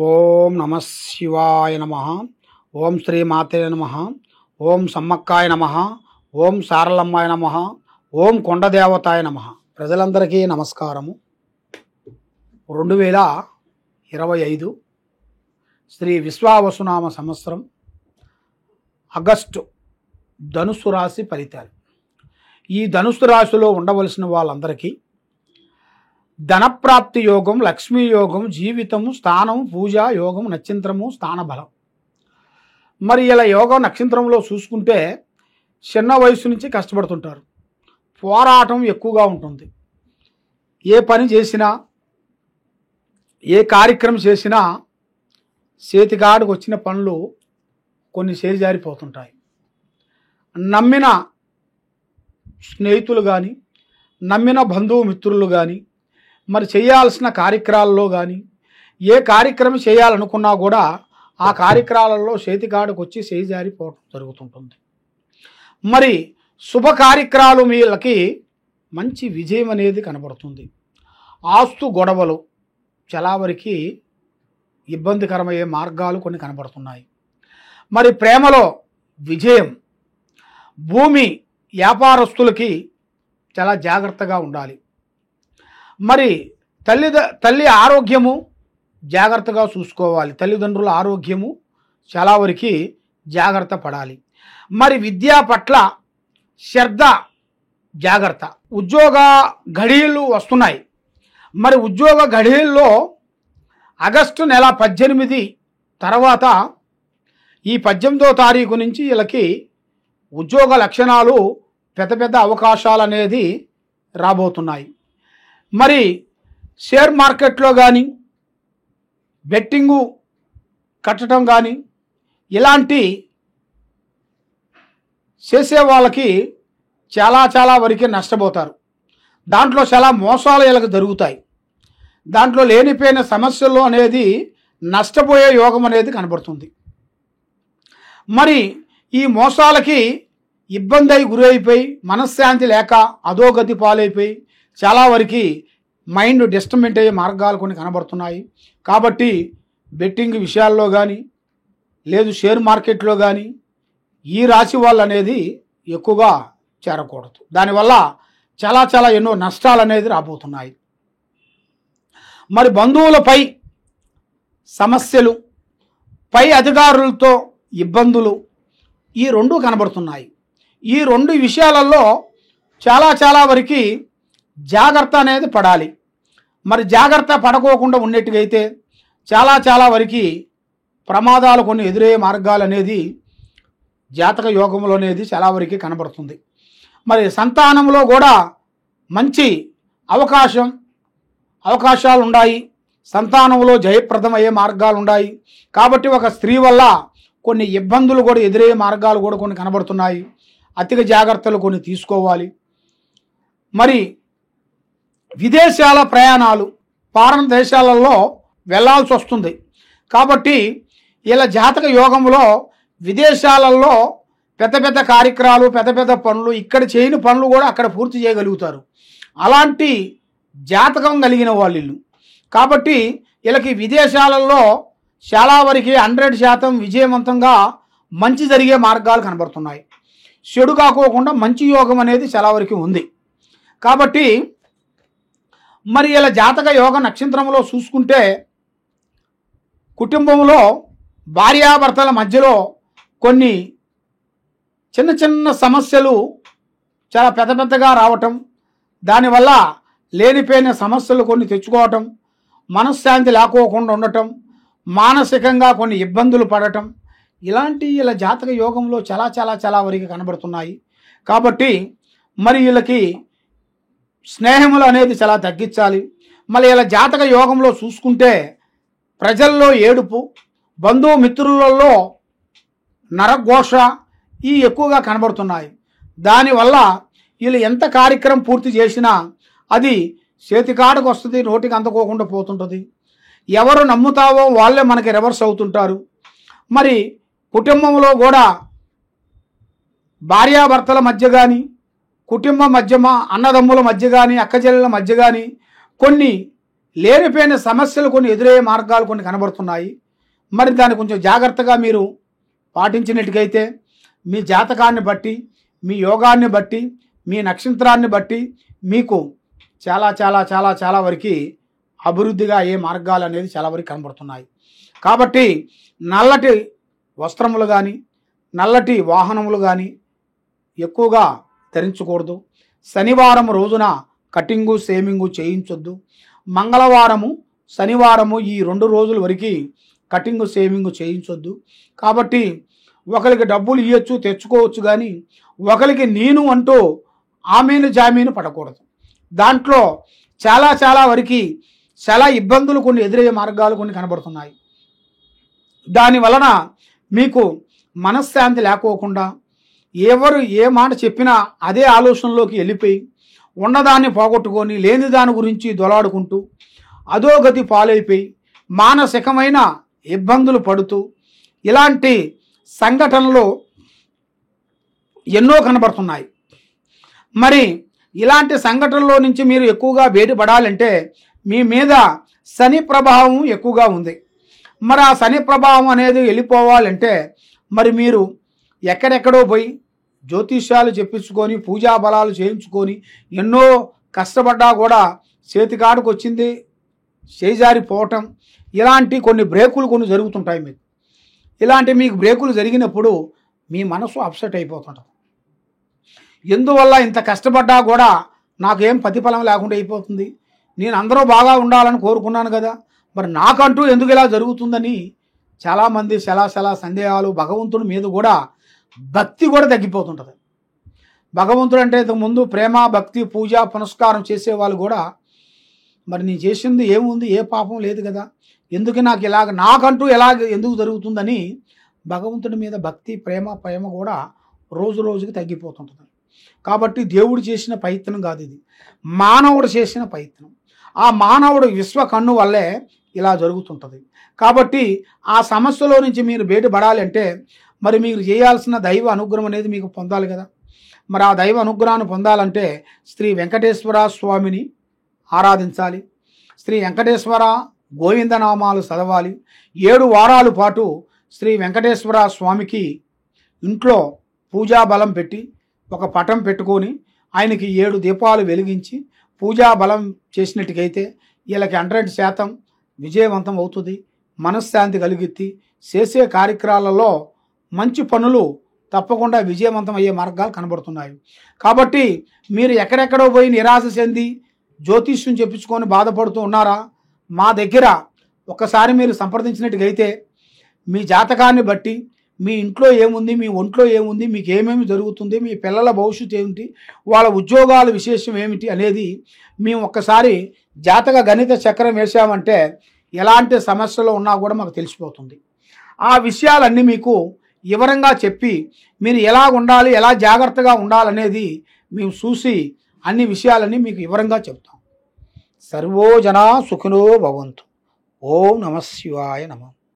ఓం నమ శివాయ నమ. ఓం శ్రీ మాతే నమ. ఓం సమ్మక్కాయ నమ. ఓం సారలమ్మాయ నమ. ఓం కొండదేవతాయ నమ. ప్రజలందరికీ నమస్కారము. 2025 శ్రీ విశ్వావసునామ సంవత్సరం ఆగస్టు ధనుస్సు రాశి ఫలితాలు. ఈ ధనుస్సు రాశిలో ఉండవలసిన వాళ్ళందరికీ ధనప్రాప్తి యోగం, లక్ష్మీ యోగం, జీవితము, స్థానం, పూజ యోగం, నక్షత్రము, స్థానబలం. మరి ఇలా యోగం నక్షత్రంలో చూసుకుంటే చిన్న వయసు నుంచి కష్టపడుతుంటారు. పోరాటం ఎక్కువగా ఉంటుంది. ఏ పని చేసినా, ఏ కార్యక్రమం చేసినా చేతికాడికి వచ్చిన పనులు కొన్ని చేజారిపోతుంటాయి. నమ్మిన స్నేహితులు కానీ, నమ్మిన బంధువు మిత్రులు కానీ, మరి చేయాల్సిన కార్యక్రమాల్లో కానీ, ఏ కార్యక్రమం చేయాలనుకున్నా కూడా ఆ కార్యక్రమాలలో చేతికాడికి వచ్చి చేజారిపోవడం జరుగుతుంటుంది. మరి శుభ కార్యక్రమాలు వీళ్ళకి మంచి విజయం అనేది కనబడుతుంది. ఆస్తు గొడవలు చాలా వరకు ఇబ్బందికరమయ్యే మార్గాలు కొన్ని కనబడుతున్నాయి. మరి ప్రేమలో విజయం. భూమి వ్యాపారస్తులకి చాలా జాగ్రత్తగా ఉండాలి. మరి తల్లి ఆరోగ్యము జాగ్రత్తగా చూసుకోవాలి. తల్లిదండ్రుల ఆరోగ్యము చాలా వరకు జాగ్రత్త పడాలి. మరి విద్య పట్ల శ్రద్ధ, జాగ్రత్త. ఉద్యోగ ఘడియలు వస్తున్నాయి. మరి ఉద్యోగ ఘడియల్లో ఆగస్టు నెల 18 తర్వాత ఈ 18వ తారీఖు నుంచి వీళ్ళకి ఉద్యోగ లక్షణాలు, పెద్ద పెద్ద అవకాశాలు అనేది రాబోతున్నాయి. మరి షేర్ మార్కెట్లో కానీ, బెట్టింగు కట్టడం కానీ ఇలాంటి చేసే వాళ్ళకి చాలా వరకు నష్టపోతారు. దాంట్లో చాలా మోసాలు వీళ్ళకి జరుగుతాయి. దాంట్లో లేనిపోయిన సమస్యలు అనేది నష్టపోయే యోగం అనేది కనబడుతుంది. మరి ఈ మోసాలకి ఇబ్బంది అయి గురైపోయి, మనశ్శాంతి లేక అధోగతి పాలైపోయి చాలా వరకు మైండ్ డిస్టర్బెంట్ అయ్యే మార్గాలు కొన్ని కనబడుతున్నాయి. కాబట్టి బెట్టింగ్ విషయాల్లో కానీ, లేదు షేర్ మార్కెట్లో కానీ ఈ రాశి వాళ్ళు అనేది ఎక్కువగా చేరకూడదు. దానివల్ల చాలా ఎన్నో నష్టాలు అనేది రాబోతున్నాయి. మరి బంధువులపై సమస్యలు, పై అధికారులతో ఇబ్బందులు, ఈ రెండు కనబడుతున్నాయి. ఈ రెండు విషయాలలో చాలా వరకు జాగ్రత్త అనేది పడాలి. మరి జాగ్రత్త పడుకోకుండా ఉన్నట్టుగైతే చాలా వరకు ప్రమాదాలు కొన్ని ఎదురయ్యే మార్గాలు అనేది జాతక యోగంలో అనేది చాలా వరకు కనబడుతుంది. మరి సంతానంలో కూడా మంచి అవకాశాలు ఉన్నాయి. సంతానంలో జయప్రదమయ్యే మార్గాలు ఉన్నాయి. కాబట్టి ఒక స్త్రీ వల్ల కొన్ని ఇబ్బందులు కూడా ఎదురయ్యే మార్గాలు కూడా కొన్ని కనబడుతున్నాయి. అధిక జాగ్రత్తలు కొన్ని తీసుకోవాలి. మరి విదేశాల ప్రయాణాలు, ఫారెన్ దేశాలలో వెళ్ళాల్సి వస్తుంది. కాబట్టి ఇలా జాతక యోగంలో విదేశాలలో పెద్ద కార్యక్రమాలు, పెద్ద పనులు, ఇక్కడ చేయని పనులు కూడా అక్కడ పూర్తి చేయగలుగుతారు. అలాంటి జాతకం కలిగిన వాళ్ళు. కాబట్టి వీళ్ళకి విదేశాలలో చాలా వరకు 100% విజయవంతంగా మంచి జరిగే మార్గాలు కనబడుతున్నాయి. చెడు కాకోకుండా మంచి యోగం అనేది చాలా వరకు ఉంది. కాబట్టి మరి ఇలా జాతక యోగ నక్షత్రంలో చూసుకుంటే కుటుంబంలో భార్యాభర్తల మధ్యలో కొన్ని చిన్న సమస్యలు చాలా పెద్దగా రావటం, దానివల్ల లేనిపోయిన సమస్యలు కొన్ని తెచ్చుకోవటం, మనశ్శాంతి లేకోకుండా ఉండటం, మానసికంగా కొన్ని ఇబ్బందులు పడటం, ఇలాంటి ఇలా జాతక యోగంలో చాలా వరకు కనబడుతున్నాయి. కాబట్టి మరి వీళ్ళకి స్నేహములు అనేది చాలా తగ్గించాలి. మళ్ళీ ఇలా జాతక యోగంలో చూసుకుంటే ప్రజల్లో ఏడుపు, బంధువు మిత్రులలో నరఘోష ఈ ఎక్కువగా కనబడుతున్నాయి. దానివల్ల వీళ్ళు ఎంత కార్యక్రమం పూర్తి చేసినా అది చేతికాడకు వస్తుంది, నోటికి అందుకోకుండా పోతుంటుంది. ఎవరు నమ్ముతావో వాళ్ళే మనకి రివర్స్ అవుతుంటారు. మరి కుటుంబంలో కూడా భార్యాభర్తల మధ్య కానీ, కుటుంబం మధ్య, అన్నదమ్ముల మధ్య కానీ, అక్కచెల్లెల మధ్య కానీ కొన్ని లేనిపోయిన సమస్యలు కొన్ని ఎదురయ్యే మార్గాలు కొన్ని కనబడుతున్నాయి. మరి దాన్ని కొంచెం జాగ్రత్తగా మీరు పాటించినట్టుగైతే మీ జాతకాన్ని బట్టి, మీ యోగాన్ని బట్టి, మీ నక్షత్రాన్ని బట్టి మీకు చాలా చాలా చాలా చాలా వరకు అభివృద్ధిగా అయ్యే మార్గాలు అనేది చాలా వరకు కనబడుతున్నాయి. కాబట్టి నల్లటి వస్త్రములు కానీ, నల్లటి వాహనములు కానీ ఎక్కువగా ధరించకూడదు. శనివారం రోజున కటింగు సేమింగు చేయించొద్దు. మంగళవారము, శనివారము ఈ 2 రోజుల వరకు కటింగు సేమింగు చేయించొద్దు. కాబట్టి ఒకరికి డబ్బులు ఇవ్వచ్చు, తెచ్చుకోవచ్చు, కానీ ఒకరికి నేను అంటూ ఆమెను జామీను పడకూడదు. దాంట్లో చాలా చాలా వరకు చాలా ఇబ్బందులు కొన్ని ఎదురయ్యే మార్గాలు కొన్ని కనబడుతున్నాయి. దాని వలన మీకు మనశ్శాంతి లేకోకుండా ఎవరు ఏ మాట చెప్పినా అదే ఆలోచనలోకి వెళ్ళిపోయి ఉన్నదాన్ని పోగొట్టుకొని లేని దాని గురించి దొలాడుకుంటూ అధోగతి పాలైపోయి మానసికమైన ఇబ్బందులు పడుతూ ఇలాంటి సంఘటనలు ఎన్నో కనబడుతున్నాయి. మరి ఇలాంటి సంఘటనలో నుంచి మీరు ఎక్కువగా బయటపడాలంటే మీ మీద శని ప్రభావం ఎక్కువగా ఉంది. మరి ఆ శని ప్రభావం అనేది వెళ్ళిపోవాలంటే మరి మీరు ఎక్కడెక్కడో పోయి జ్యోతిష్యాలు చెప్పించుకొని పూజా బలాలు చేయించుకొని ఎన్నో కష్టపడ్డా కూడా చేతికాడుకు వచ్చింది చేజారిపోవటం, ఇలాంటి కొన్ని బ్రేకులు కొన్ని జరుగుతుంటాయి. మీకు ఇలాంటి మీకు బ్రేకులు జరిగినప్పుడు మీ మనసు అప్సెట్ అయిపోతుంటుంది. ఎందువల్ల ఇంత కష్టపడ్డా కూడా నాకేం ప్రతిఫలం లేకుండా అయిపోతుంది, నేను అందరూ బాగా ఉండాలని కోరుకున్నాను కదా, మరి నాకంటూ ఎందుకు ఇలా జరుగుతుందని చాలామంది చాలా సందేహాలు. భగవంతుడి మీద కూడా భక్తి కూడా తగ్గిపోతుంటుంది. భగవంతుడు అంటే ఇంతకుముందు ప్రేమ భక్తి పూజ పునస్కారం చేసేవాళ్ళు కూడా మరి నేను చేసింది ఏముంది, ఏ పాపం లేదు కదా, ఎందుకు నాకు ఇలాగ నాకంటూ ఎందుకు జరుగుతుందని భగవంతుడి మీద భక్తి ప్రేమ కూడా రోజు రోజుకి తగ్గిపోతుంటుంది. కాబట్టి దేవుడు చేసిన ప్రయత్నం కాదు, ఇది మానవుడు చేసిన ప్రయత్నం. ఆ మానవుడు విశ్వ కన్ను వల్లే ఇలా జరుగుతుంటుంది. కాబట్టి ఆ సమస్యలో నుంచి మీరు బయటపడాలంటే మరి మీరు చేయాల్సిన దైవ అనుగ్రహం అనేది మీకు పొందాలి కదా. మరి ఆ దైవ అనుగ్రహాన్ని పొందాలంటే శ్రీ వెంకటేశ్వర స్వామిని ఆరాధించాలి. శ్రీ వెంకటేశ్వర గోవిందనామాలు చదవాలి. 7 వారాల పాటు శ్రీ వెంకటేశ్వర స్వామికి ఇంట్లో పూజా బలం పెట్టి ఒక పటం పెట్టుకొని ఆయనకి 7 దీపాలు వెలిగించి పూజా బలం చేసినట్టుకైతే వీళ్ళకి 100% విజయవంతం అవుతుంది. మనశ్శాంతి కలిగిద్ది. చేసే కార్యక్రమాలలో మంచి పనులు తప్పకుండా విజయవంతం అయ్యే మార్గాలు కనబడుతున్నాయి. కాబట్టి మీరు ఎక్కడెక్కడో పోయి నిరాశ చెంది జ్యోతిష్యం చెప్పించుకొని బాధపడుతూ ఉన్నారా, మా దగ్గర ఒక్కసారి మీరు సంప్రదించినట్టుగైతే మీ జాతకాన్ని బట్టి మీ ఇంట్లో ఏముంది, మీ ఒంట్లో ఏముంది, మీకు ఏమేమి జరుగుతుంది, మీ పిల్లల భవిష్యత్తు ఏమిటి, వాళ్ళ ఉద్యోగాల విశేషం ఏమిటి అనేది మేము ఒక్కసారి జాతక గణిత చక్రం వేసామంటే ఎలాంటి సమస్యలు ఉన్నా కూడా మాకు తెలిసిపోతుంది. ఆ విషయాలన్నీ మీకు వివరంగా చెప్పి మీరు ఎలా ఉండాలి, ఎలా జాగ్రత్తగా ఉండాలనేది మేము చూసి అన్ని విషయాలన్నీ మీకు వివరంగా చెప్తాం. సర్వో జనా సుఖినో భవంతు. ఓం నమః శివాయ నమః.